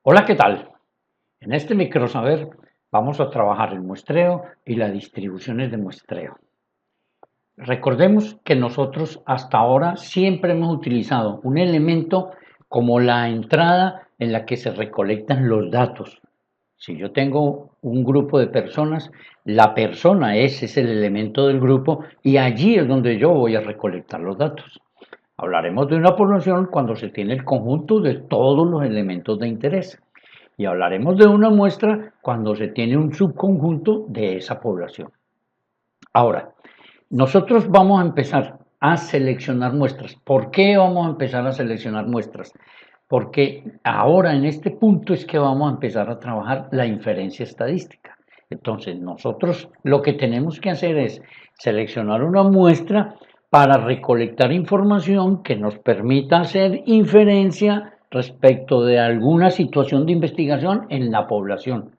Hola, ¿qué tal? En este microsaber vamos a trabajar el muestreo y las distribuciones de muestreo. Recordemos que nosotros hasta ahora siempre hemos utilizado un elemento como la entrada en la que se recolectan los datos. Si yo tengo un grupo de personas, la persona ese es el elemento del grupo y allí es donde yo voy a recolectar los datos. Hablaremos de una población cuando se tiene el conjunto de todos los elementos de interés. Y hablaremos de una muestra cuando se tiene un subconjunto de esa población. Ahora, nosotros vamos a empezar a seleccionar muestras. ¿Por qué vamos a empezar a seleccionar muestras? Porque ahora en este punto es que vamos a empezar a trabajar la inferencia estadística. Entonces, nosotros lo que tenemos que hacer es seleccionar una muestra para recolectar información que nos permita hacer inferencia respecto de alguna situación de investigación en la población.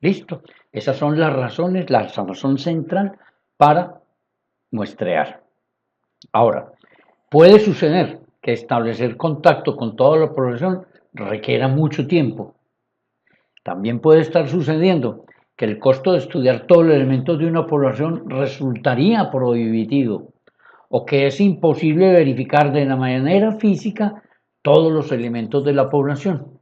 ¿Listo? Esas son las razones, la razón central para muestrear. Ahora, puede suceder que establecer contacto con toda la población requiera mucho tiempo. También puede estar sucediendo que el costo de estudiar todos los elementos de una población resultaría prohibitivo o que es imposible verificar de la manera física todos los elementos de la población.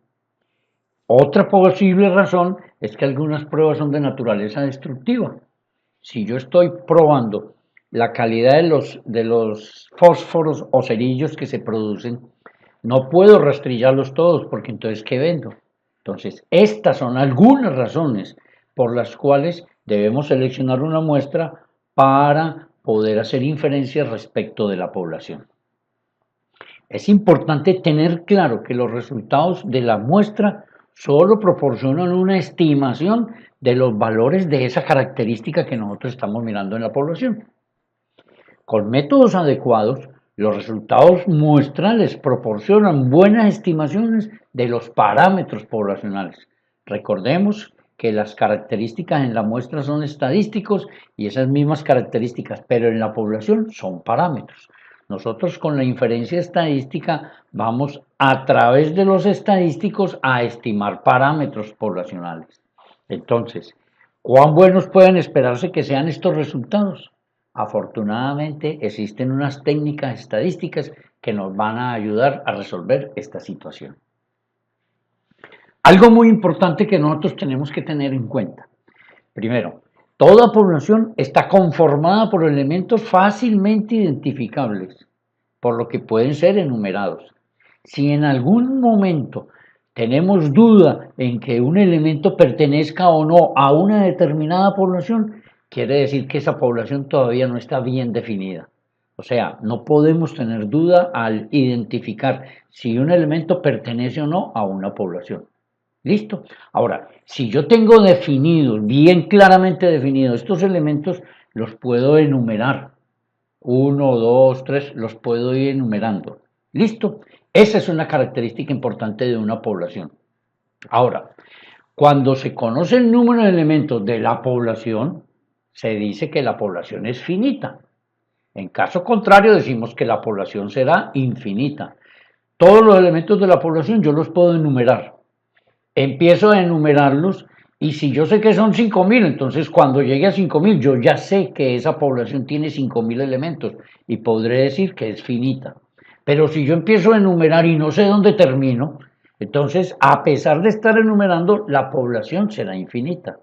Otra posible razón es que algunas pruebas son de naturaleza destructiva. Si yo estoy probando la calidad de los fósforos o cerillos que se producen, no puedo rastrillarlos todos porque entonces ¿qué vendo? Entonces, estas son algunas razones por las cuales debemos seleccionar una muestra para poder hacer inferencias respecto de la población. Es importante tener claro que los resultados de la muestra solo proporcionan una estimación de los valores de esa característica que nosotros estamos mirando en la población. Con métodos adecuados, los resultados muestrales proporcionan buenas estimaciones de los parámetros poblacionales. Recordemos que las características en la muestra son estadísticos y esas mismas características, pero en la población son parámetros. Nosotros con la inferencia estadística vamos a través de los estadísticos a estimar parámetros poblacionales. Entonces, ¿cuán buenos pueden esperarse que sean estos resultados? Afortunadamente existen unas técnicas estadísticas que nos van a ayudar a resolver esta situación. Algo muy importante que nosotros tenemos que tener en cuenta. Primero, toda población está conformada por elementos fácilmente identificables, por lo que pueden ser enumerados. Si en algún momento tenemos duda en que un elemento pertenezca o no a una determinada población, quiere decir que esa población todavía no está bien definida. O sea, no podemos tener duda al identificar si un elemento pertenece o no a una población. ¿Listo? Ahora, si yo tengo definidos, bien claramente definidos, estos elementos los puedo enumerar. Uno, dos, tres, los puedo ir enumerando. ¿Listo? Esa es una característica importante de una población. Ahora, cuando se conoce el número de elementos de la población, se dice que la población es finita. En caso contrario, decimos que la población será infinita. Todos los elementos de la población yo los puedo enumerar. Empiezo a enumerarlos y si yo sé que son 5.000, entonces cuando llegue a 5.000 yo ya sé que esa población tiene 5.000 elementos y podré decir que es finita. Pero si yo empiezo a enumerar y no sé dónde termino, entonces a pesar de estar enumerando, la población será infinita.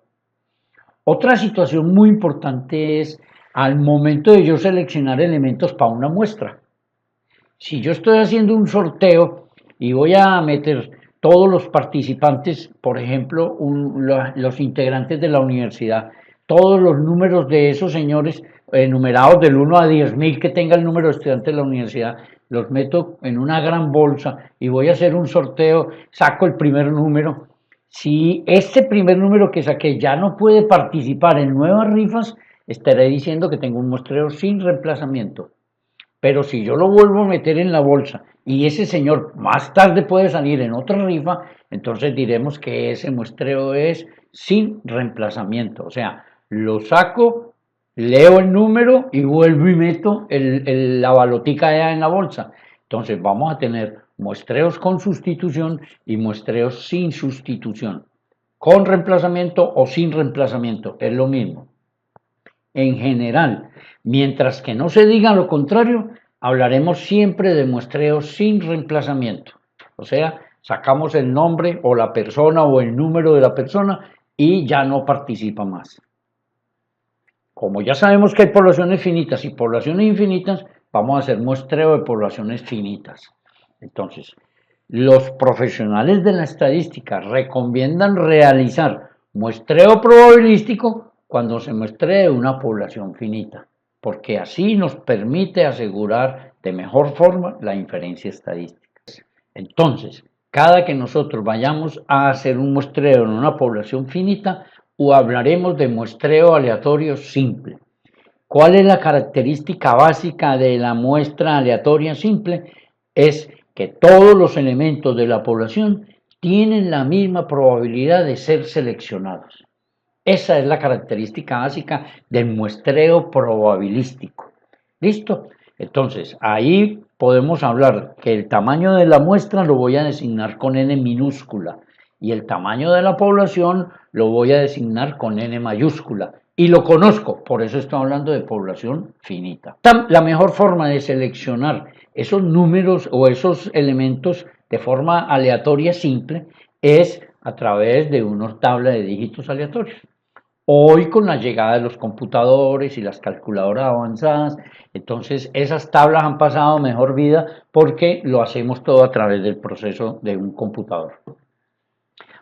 Otra situación muy importante es al momento de yo seleccionar elementos para una muestra. Si yo estoy haciendo un sorteo y voy a meter todos los participantes, por ejemplo, los integrantes de la universidad, todos los números de esos señores enumerados del 1 a 10.000 que tenga el número de estudiantes de la universidad, los meto en una gran bolsa y voy a hacer un sorteo, saco el primer número. Si este primer número que saqué ya no puede participar en nuevas rifas, estaré diciendo que tengo un muestreo sin reemplazamiento. Pero si yo lo vuelvo a meter en la bolsa y ese señor más tarde puede salir en otra rifa, entonces diremos que ese muestreo es sin reemplazamiento. O sea, lo saco, leo el número y vuelvo y meto la balotica ya en la bolsa. Entonces vamos a tener muestreos con sustitución y muestreos sin sustitución. Con reemplazamiento o sin reemplazamiento, es lo mismo. En general, mientras que no se diga lo contrario, hablaremos siempre de muestreos sin reemplazamiento. O sea, sacamos el nombre o la persona o el número de la persona y ya no participa más. Como ya sabemos que hay poblaciones finitas y poblaciones infinitas, vamos a hacer muestreo de poblaciones finitas. Entonces, los profesionales de la estadística recomiendan realizar muestreo probabilístico cuando se muestre una población finita, porque así nos permite asegurar de mejor forma la inferencia estadística. Entonces, cada que nosotros vayamos a hacer un muestreo en una población finita, o hablaremos de muestreo aleatorio simple. ¿Cuál es la característica básica de la muestra aleatoria simple? Es que todos los elementos de la población tienen la misma probabilidad de ser seleccionados. Esa es la característica básica del muestreo probabilístico. ¿Listo? Entonces, ahí podemos hablar que el tamaño de la muestra lo voy a designar con n minúscula y el tamaño de la población lo voy a designar con n mayúscula. Y lo conozco, por eso estoy hablando de población finita. La mejor forma de seleccionar esos números o esos elementos de forma aleatoria simple es a través de una tabla de dígitos aleatorios. Hoy con la llegada de los computadores y las calculadoras avanzadas, entonces esas tablas han pasado mejor vida porque lo hacemos todo a través del proceso de un computador.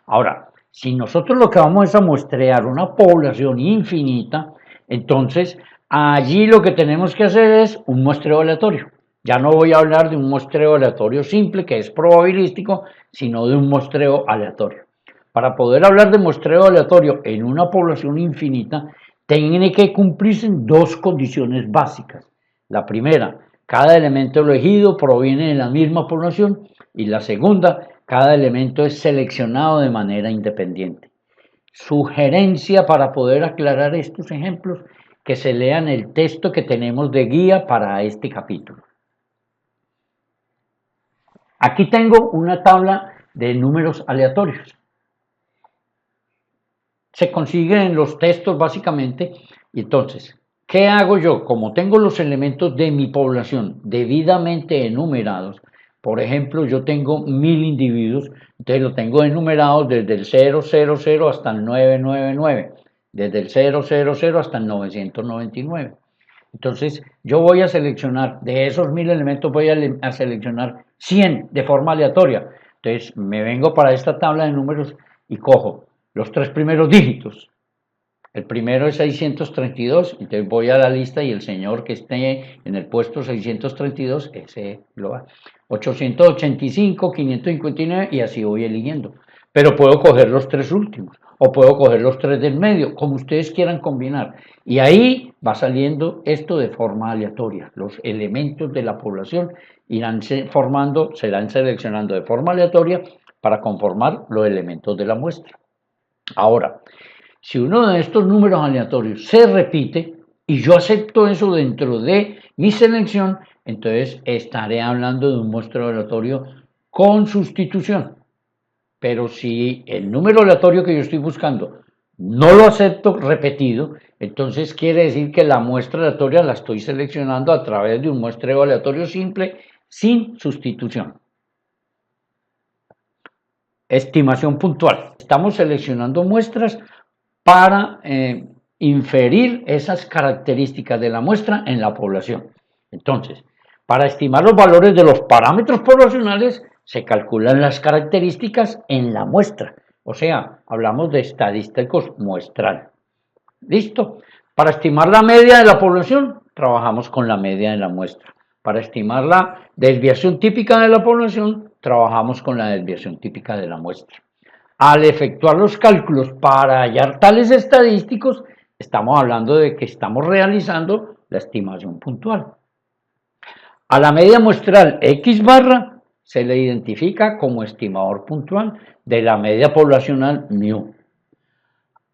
Ahora, si nosotros lo que vamos es a muestrear una población infinita, entonces allí lo que tenemos que hacer es un muestreo aleatorio. Ya no voy a hablar de un muestreo aleatorio simple, que es probabilístico, sino de un muestreo aleatorio. Para poder hablar de muestreo aleatorio en una población infinita, tiene que cumplirse dos condiciones básicas. La primera, cada elemento elegido proviene de la misma población, y la segunda, cada elemento es seleccionado de manera independiente. Sugerencia para poder aclarar estos ejemplos, que se lean el texto que tenemos de guía para este capítulo. Aquí tengo una tabla de números aleatorios. Se consigue en los textos básicamente, y entonces, ¿qué hago yo? Como tengo los elementos de mi población debidamente enumerados, por ejemplo, yo tengo 1000 individuos, entonces lo tengo enumerados desde el 000 hasta el 999, desde el 000 hasta el 999. Entonces, yo voy a seleccionar, de esos 1000 elementos voy a seleccionar 100 de forma aleatoria. Entonces, me vengo para esta tabla de números y cojo los tres primeros dígitos. El primero es 632, entonces voy a la lista y el señor que esté en el puesto 632, ese lo va. 885, 559 y así voy eligiendo. Pero puedo coger los tres últimos o puedo coger los tres del medio, como ustedes quieran combinar. Y ahí va saliendo esto de forma aleatoria. Los elementos de la población irán serán seleccionando de forma aleatoria para conformar los elementos de la muestra. Ahora, si uno de estos números aleatorios se repite y yo acepto eso dentro de mi selección, entonces estaré hablando de un muestreo aleatorio con sustitución. Pero si el número aleatorio que yo estoy buscando no lo acepto repetido, entonces quiere decir que la muestra aleatoria la estoy seleccionando a través de un muestreo aleatorio simple sin sustitución. Estimación puntual. Estamos seleccionando muestras para inferir esas características de la muestra en la población. Entonces, para estimar los valores de los parámetros poblacionales, se calculan las características en la muestra. O sea, hablamos de estadísticos muestral. ¿Listo? Para estimar la media de la población, trabajamos con la media de la muestra. Para estimar la desviación típica de la población, trabajamos con la desviación típica de la muestra. Al efectuar los cálculos para hallar tales estadísticos, estamos hablando de que estamos realizando la estimación puntual. A la media muestral X barra se le identifica como estimador puntual de la media poblacional μ.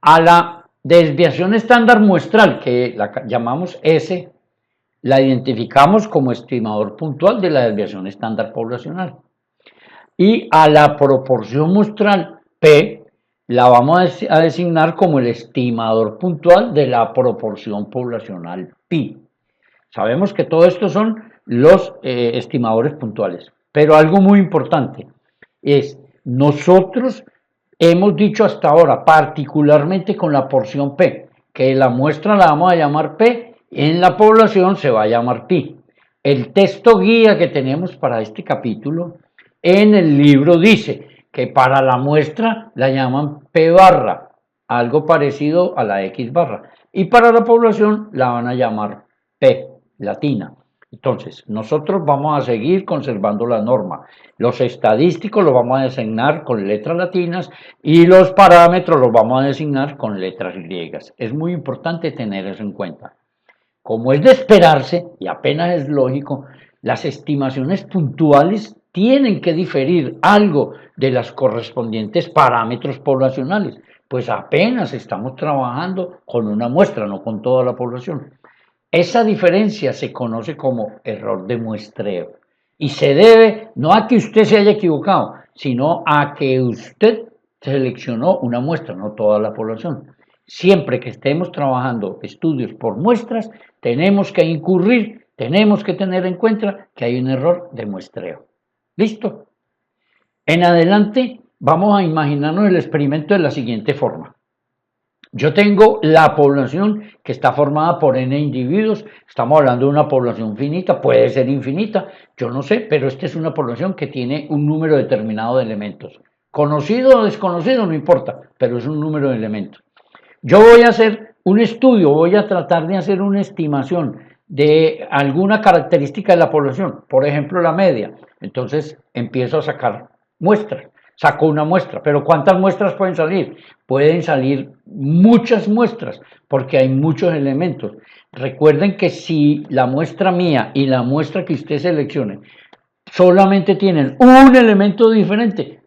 A la desviación estándar muestral, que la llamamos S, la identificamos como estimador puntual de la desviación estándar poblacional. y a la proporción muestral P la vamos a designar como el estimador puntual de la proporción poblacional pi. Sabemos que todo esto son los estimadores puntuales, pero algo muy importante es, nosotros hemos dicho hasta ahora, particularmente con la porción P, que la muestra la vamos a llamar P, en la población se va a llamar pi. El texto guía que tenemos para este capítulo en el libro dice que para la muestra la llaman P barra, algo parecido a la X barra, y para la población la van a llamar P latina. Entonces, nosotros vamos a seguir conservando la norma. Los estadísticos los vamos a designar con letras latinas y los parámetros los vamos a designar con letras griegas. Es muy importante tener eso en cuenta. Como es de esperarse, y apenas es lógico, las estimaciones puntuales tienen que diferir algo de las correspondientes parámetros poblacionales, pues apenas estamos trabajando con una muestra, no con toda la población. Esa diferencia se conoce como error de muestreo y se debe no a que usted se haya equivocado, sino a que usted seleccionó una muestra, no toda la población. Siempre que estemos trabajando estudios por muestras, tenemos que incurrir, tenemos que tener en cuenta que hay un error de muestreo. ¿Listo? En adelante vamos a imaginarnos el experimento de la siguiente forma. Yo tengo la población que está formada por n individuos, estamos hablando de una población finita, puede ser infinita, yo no sé, pero esta es una población que tiene un número determinado de elementos. Conocido o desconocido, no importa, pero es un número de elementos. Yo voy a hacer un estudio, voy a tratar de hacer una estimación de alguna característica de la población, por ejemplo la media. Entonces empiezo a sacar muestras, saco una muestra, pero ¿cuántas muestras pueden salir? Pueden salir muchas muestras porque hay muchos elementos. Recuerden que si la muestra mía y la muestra que usted seleccione solamente tienen un elemento diferente,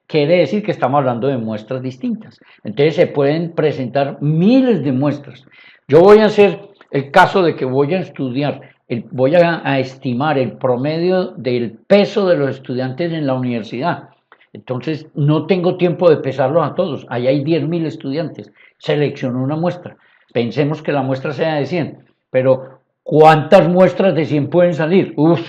quiere decir que estamos hablando de muestras distintas. Entonces se pueden presentar miles de muestras. Yo voy a hacer el caso de que voy a estudiar, voy a estimar el promedio del peso de los estudiantes en la universidad. Entonces no tengo tiempo de pesarlos a todos. Ahí hay 10.000 estudiantes. Selecciono una muestra. Pensemos que la muestra sea de 100, pero ¿cuántas muestras de 100 pueden salir? Uf,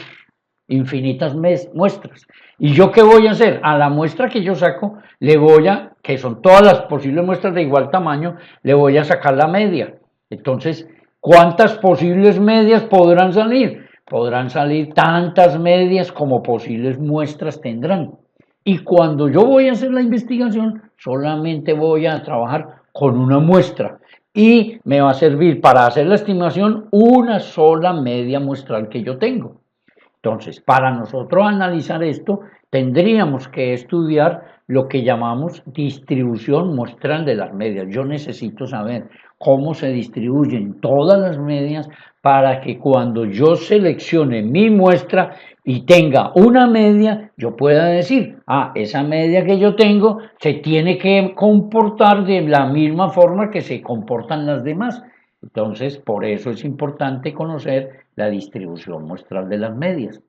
infinitas muestras. ¿Y yo qué voy a hacer? A la muestra que yo saco, le voy a, que son todas las posibles muestras de igual tamaño, le voy a sacar la media. Entonces, ¿cuántas posibles medias podrán salir? Podrán salir tantas medias como posibles muestras tendrán. Y cuando yo voy a hacer la investigación, solamente voy a trabajar con una muestra. Y me va a servir para hacer la estimación una sola media muestral que yo tengo. Entonces, para nosotros analizar esto, tendríamos que estudiar lo que llamamos distribución muestral de las medias. Yo necesito saber cómo se distribuyen todas las medias para que cuando yo seleccione mi muestra y tenga una media, yo pueda decir, esa media que yo tengo se tiene que comportar de la misma forma que se comportan las demás. Entonces, por eso es importante conocer la distribución muestral de las medias.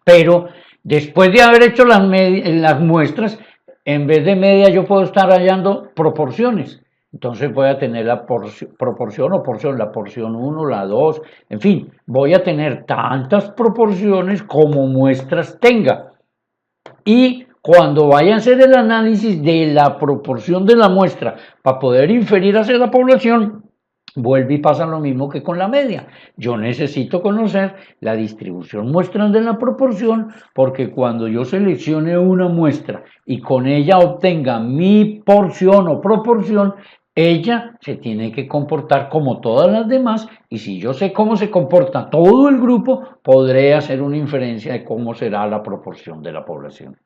Pero después de haber hecho las muestras, en vez de media yo puedo estar hallando proporciones. Entonces voy a tener la proporción o porción, la porción 1, la 2, en fin, voy a tener tantas proporciones como muestras tenga. Y cuando vaya a hacer el análisis de la proporción de la muestra para poder inferir hacia la población, vuelve y pasa lo mismo que con la media. Yo necesito conocer la distribución muestral de la proporción porque cuando yo seleccione una muestra y con ella obtenga mi porción o proporción, ella se tiene que comportar como todas las demás y si yo sé cómo se comporta todo el grupo, podré hacer una inferencia de cómo será la proporción de la población.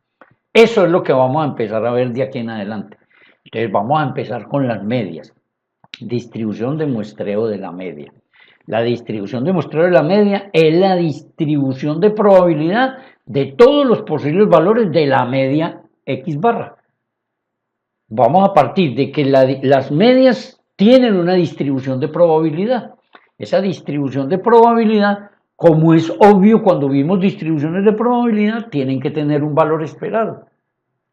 Eso es lo que vamos a empezar a ver de aquí en adelante. Entonces vamos a empezar con las medias. Distribución de muestreo de la media. La distribución de muestreo de la media es la distribución de probabilidad de todos los posibles valores de la media X barra. Vamos a partir de que las medias tienen una distribución de probabilidad. Esa distribución de probabilidad Como es obvio, cuando vimos distribuciones de probabilidad, tienen que tener un valor esperado.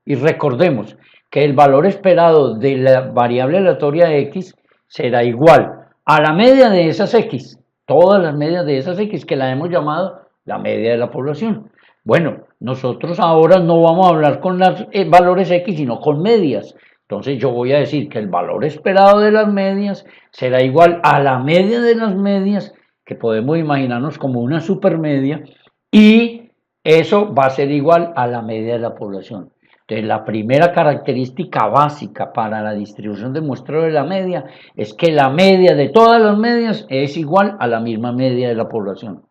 Y recordemos que el valor esperado de la variable aleatoria x será igual a la media de esas x, todas las medias de esas x que la hemos llamado la media de la población. Bueno, nosotros ahora no vamos a hablar con los valores x, sino con medias. Entonces yo voy a decir que el valor esperado de las medias será igual a la media de las medias, que podemos imaginarnos como una supermedia, y eso va a ser igual a la media de la población. Entonces, la primera característica básica para la distribución de muestreo de la media es que la media de todas las medias es igual a la misma media de la población.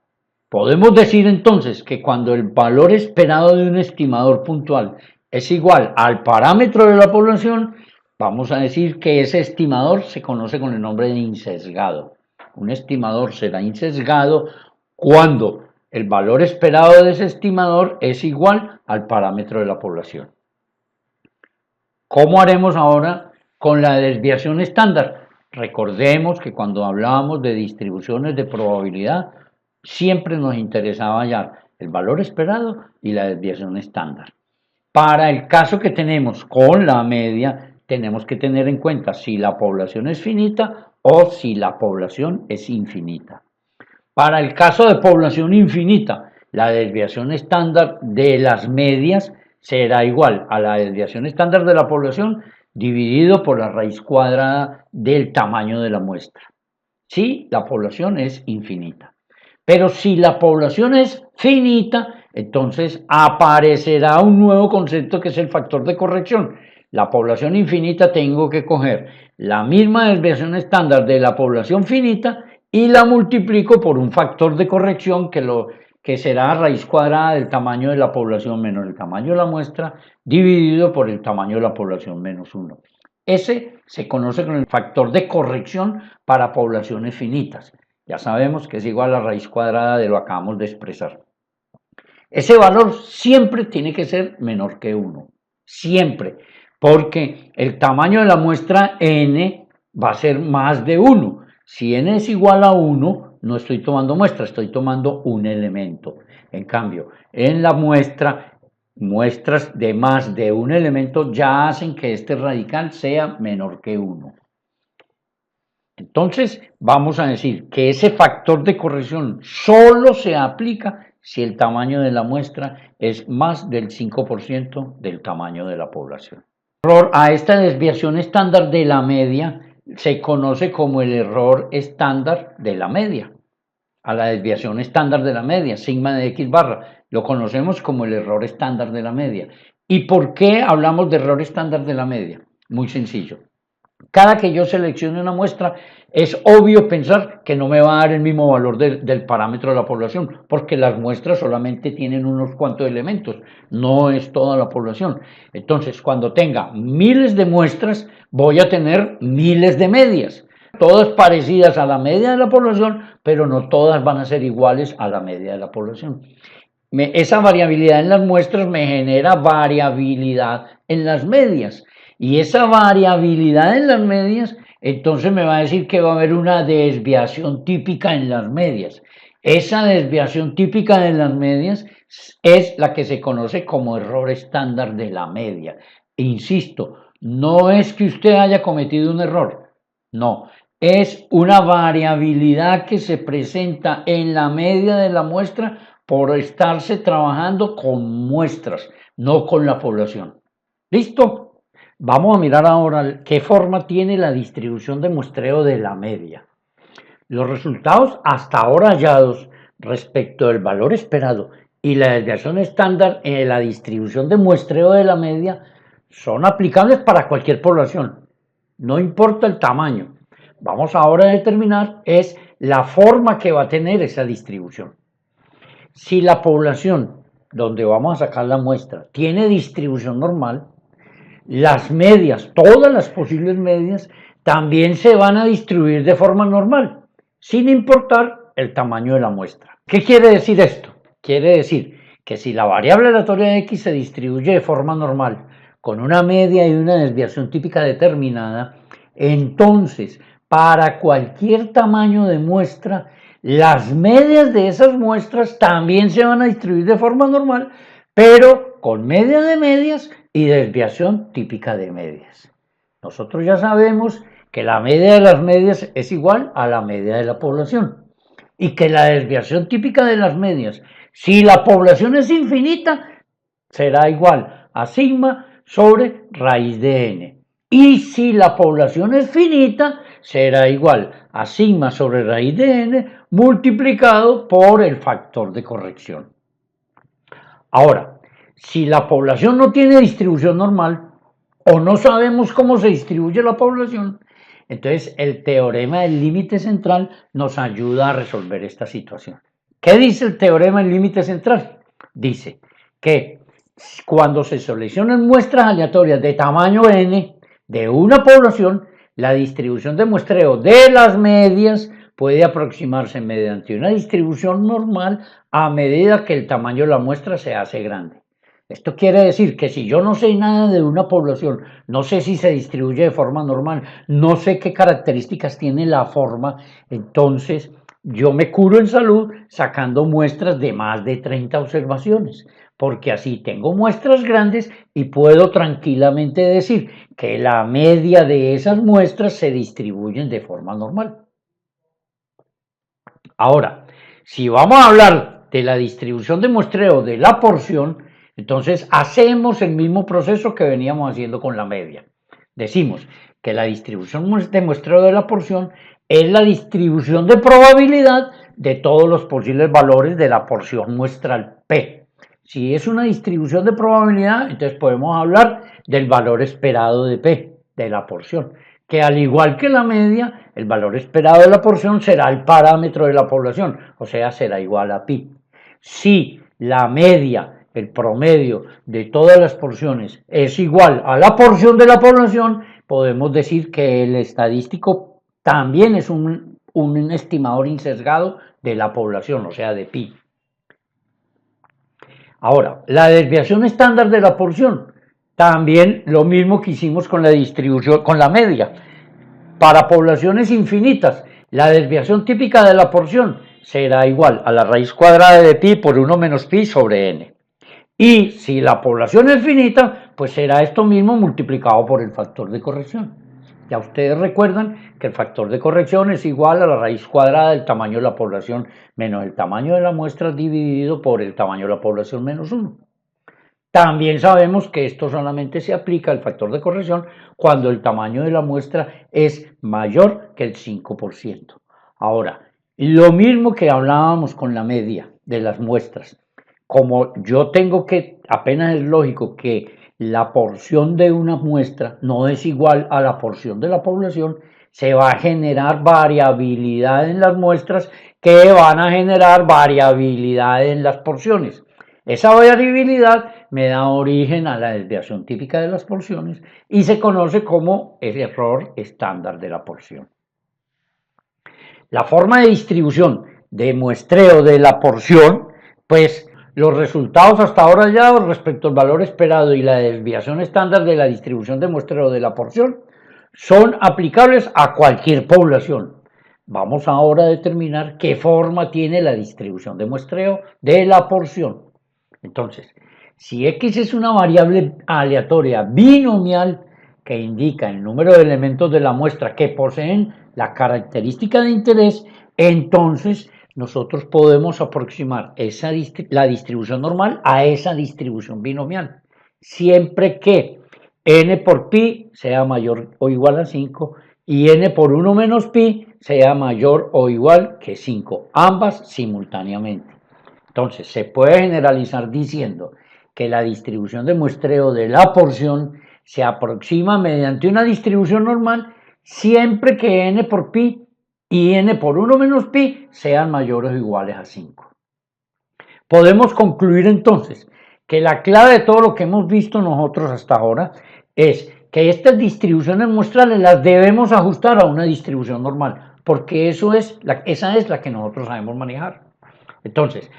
Podemos decir entonces que cuando el valor esperado de un estimador puntual es igual al parámetro de la población, vamos a decir que ese estimador se conoce con el nombre de insesgado. Un estimador será insesgado cuando el valor esperado de ese estimador es igual al parámetro de la población. ¿Cómo haremos ahora con la desviación estándar? Recordemos que cuando hablábamos de distribuciones de probabilidad, siempre nos interesaba hallar el valor esperado y la desviación estándar. Para el caso que tenemos con la media, tenemos que tener en cuenta si la población es finita o si la población es infinita. Para el caso de población infinita, la desviación estándar de las medias será igual a la desviación estándar de la población dividido por la raíz cuadrada del tamaño de la muestra. Si la población es infinita. Pero si la población es finita, entonces aparecerá un nuevo concepto que es el factor de corrección. La población infinita tengo que coger la misma desviación estándar de la población finita y la multiplico por un factor de corrección que será raíz cuadrada del tamaño de la población menos el tamaño de la muestra dividido por el tamaño de la población menos 1. Ese se conoce con el factor de corrección para poblaciones finitas. Ya sabemos que es igual a la raíz cuadrada de lo que acabamos de expresar. Ese valor siempre tiene que ser menor que 1. Siempre. Porque el tamaño de la muestra n va a ser más de 1. Si n es igual a 1, no estoy tomando muestra, estoy tomando un elemento. En cambio, en la muestra, muestras de más de un elemento ya hacen que este radical sea menor que 1. Entonces, vamos a decir que ese factor de corrección solo se aplica si el tamaño de la muestra es más del 5% del tamaño de la población. A esta desviación estándar de la media se conoce como el error estándar de la media. A la desviación estándar de la media, sigma de x barra, lo conocemos como el error estándar de la media. ¿Y por qué hablamos de error estándar de la media? Muy sencillo. Cada que yo seleccione una muestra, es obvio pensar que no me va a dar el mismo valor del parámetro de la población, porque las muestras solamente tienen unos cuantos elementos, no es toda la población. Entonces, cuando tenga miles de muestras, voy a tener miles de medias, todas parecidas a la media de la población, pero no todas van a ser iguales a la media de la población. Esa variabilidad en las muestras me genera variabilidad en las medias. Y esa variabilidad en las medias, entonces me va a decir que va a haber una desviación típica en las medias. Esa desviación típica de las medias es la que se conoce como error estándar de la media. E insisto, no es que usted haya cometido un error, no, es una variabilidad que se presenta en la media de la muestra por estarse trabajando con muestras, no con la población. ¿Listo? Vamos a mirar ahora qué forma tiene la distribución de muestreo de la media. Los resultados hasta ahora hallados respecto del valor esperado y la desviación estándar en la distribución de muestreo de la media son aplicables para cualquier población, no importa el tamaño. Vamos ahora a determinar es la forma que va a tener esa distribución. Si la población donde vamos a sacar la muestra tiene distribución normal, las medias, todas las posibles medias, también se van a distribuir de forma normal, sin importar el tamaño de la muestra. ¿Qué quiere decir esto? Quiere decir que si la variable aleatoria de x se distribuye de forma normal, con una media y una desviación típica determinada, entonces para cualquier tamaño de muestra, las medias de esas muestras también se van a distribuir de forma normal, pero con media de medias y desviación típica de medias. Nosotros ya sabemos que la media de las medias es igual a la media de la población y que la desviación típica de las medias, si la población es infinita, será igual a sigma sobre raíz de n. Y si la población es finita, será igual a sigma sobre raíz de n multiplicado por el factor de corrección. Ahora, si la población no tiene distribución normal o no sabemos cómo se distribuye la población, entonces el teorema del límite central nos ayuda a resolver esta situación. ¿Qué dice el teorema del límite central? Dice que cuando se seleccionan muestras aleatorias de tamaño n de una población, la distribución de muestreo de las medias puede aproximarse mediante una distribución normal a medida que el tamaño de la muestra se hace grande. Esto quiere decir que si yo no sé nada de una población, no sé si se distribuye de forma normal, no sé qué características tiene la forma, entonces yo me curo en salud sacando muestras de más de 30 observaciones, porque así tengo muestras grandes y puedo tranquilamente decir que la media de esas muestras se distribuyen de forma normal. Ahora, si vamos a hablar de la distribución de muestreo de la porción, entonces hacemos el mismo proceso que veníamos haciendo con la media. Decimos que la distribución de muestreo de la porción es la distribución de probabilidad de todos los posibles valores de la porción muestral P. Si es una distribución de probabilidad, entonces podemos hablar del valor esperado de P, de la porción, que al igual que la media, el valor esperado de la porción será el parámetro de la población, o sea, será igual a pi. Si la media, el promedio de todas las porciones es igual a la porción de la población, podemos decir que el estadístico también es un estimador insesgado de la población, o sea, de pi. Ahora, la desviación estándar de la porción, también lo mismo que hicimos con la distribución, con la media. Para poblaciones infinitas, la desviación típica de la porción será igual a la raíz cuadrada de pi por 1 menos pi sobre n. Y si la población es finita, pues será esto mismo multiplicado por el factor de corrección. Ya ustedes recuerdan que el factor de corrección es igual a la raíz cuadrada del tamaño de la población menos el tamaño de la muestra dividido por el tamaño de la población menos 1. También sabemos que esto solamente se aplica al factor de corrección cuando el tamaño de la muestra es mayor que el 5%. Ahora, lo mismo que hablábamos con la media de las muestras, como yo tengo que, apenas es lógico que la porción de una muestra no es igual a la porción de la población, se va a generar variabilidad en las muestras que van a generar variabilidad en las porciones. Esa variabilidad me da origen a la desviación típica de las porciones y se conoce como el error estándar de la porción. La forma de distribución de muestreo de la porción, pues los resultados hasta ahora ya respecto al valor esperado y la desviación estándar de la distribución de muestreo de la porción son aplicables a cualquier población. Vamos ahora a determinar qué forma tiene la distribución de muestreo de la porción. Entonces, si X es una variable aleatoria binomial que indica el número de elementos de la muestra que poseen la característica de interés, entonces nosotros podemos aproximar la distribución normal a esa distribución binomial, siempre que n por pi sea mayor o igual a 5 y n por 1 menos pi sea mayor o igual que 5, ambas simultáneamente. Entonces, se puede generalizar diciendo que la distribución de muestreo de la porción se aproxima mediante una distribución normal siempre que n por pi y n por 1 menos pi sean mayores o iguales a 5. Podemos concluir entonces que la clave de todo lo que hemos visto nosotros hasta ahora es que estas distribuciones muestrales las debemos ajustar a una distribución normal, porque esa es la que nosotros sabemos manejar. Entonces,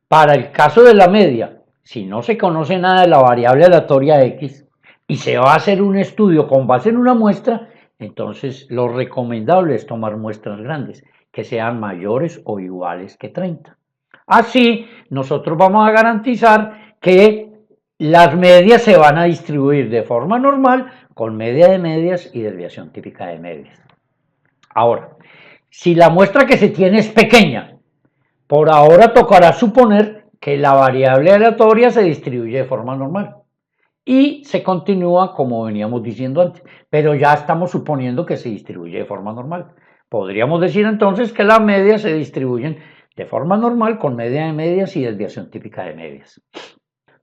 para el caso de la media, si no se conoce nada de la variable aleatoria X y se va a hacer un estudio con base en una muestra, entonces lo recomendable es tomar muestras grandes. que sean mayores o iguales que 30. Así, nosotros vamos a garantizar que las medias se van a distribuir de forma normal con media de medias y desviación típica de medias. Ahora, si la muestra que se tiene es pequeña, por ahora tocará suponer que la variable aleatoria se distribuye de forma normal y se continúa como veníamos diciendo antes, pero ya estamos suponiendo que se distribuye de forma normal. Podríamos decir entonces que las medias se distribuyen de forma normal con media de medias y desviación típica de medias.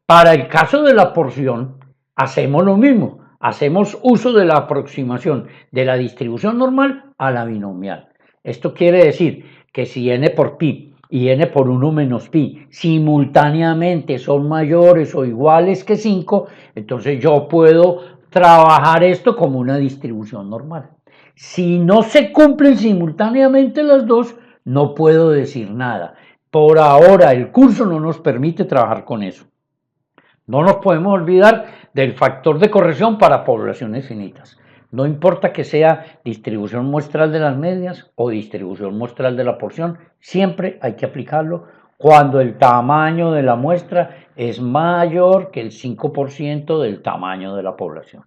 Para el caso de la porción, hacemos lo mismo, hacemos uso de la aproximación de la distribución normal a la binomial. Esto quiere decir que si n por pi y n por 1 menos pi simultáneamente son mayores o iguales que 5, entonces yo puedo trabajar esto como una distribución normal. Si no se cumplen simultáneamente las dos, no puedo decir nada. Por ahora el curso no nos permite trabajar con eso. No nos podemos olvidar del factor de corrección para poblaciones finitas. No importa que sea distribución muestral de las medias o distribución muestral de la porción, siempre hay que aplicarlo cuando el tamaño de la muestra es mayor que el 5% del tamaño de la población.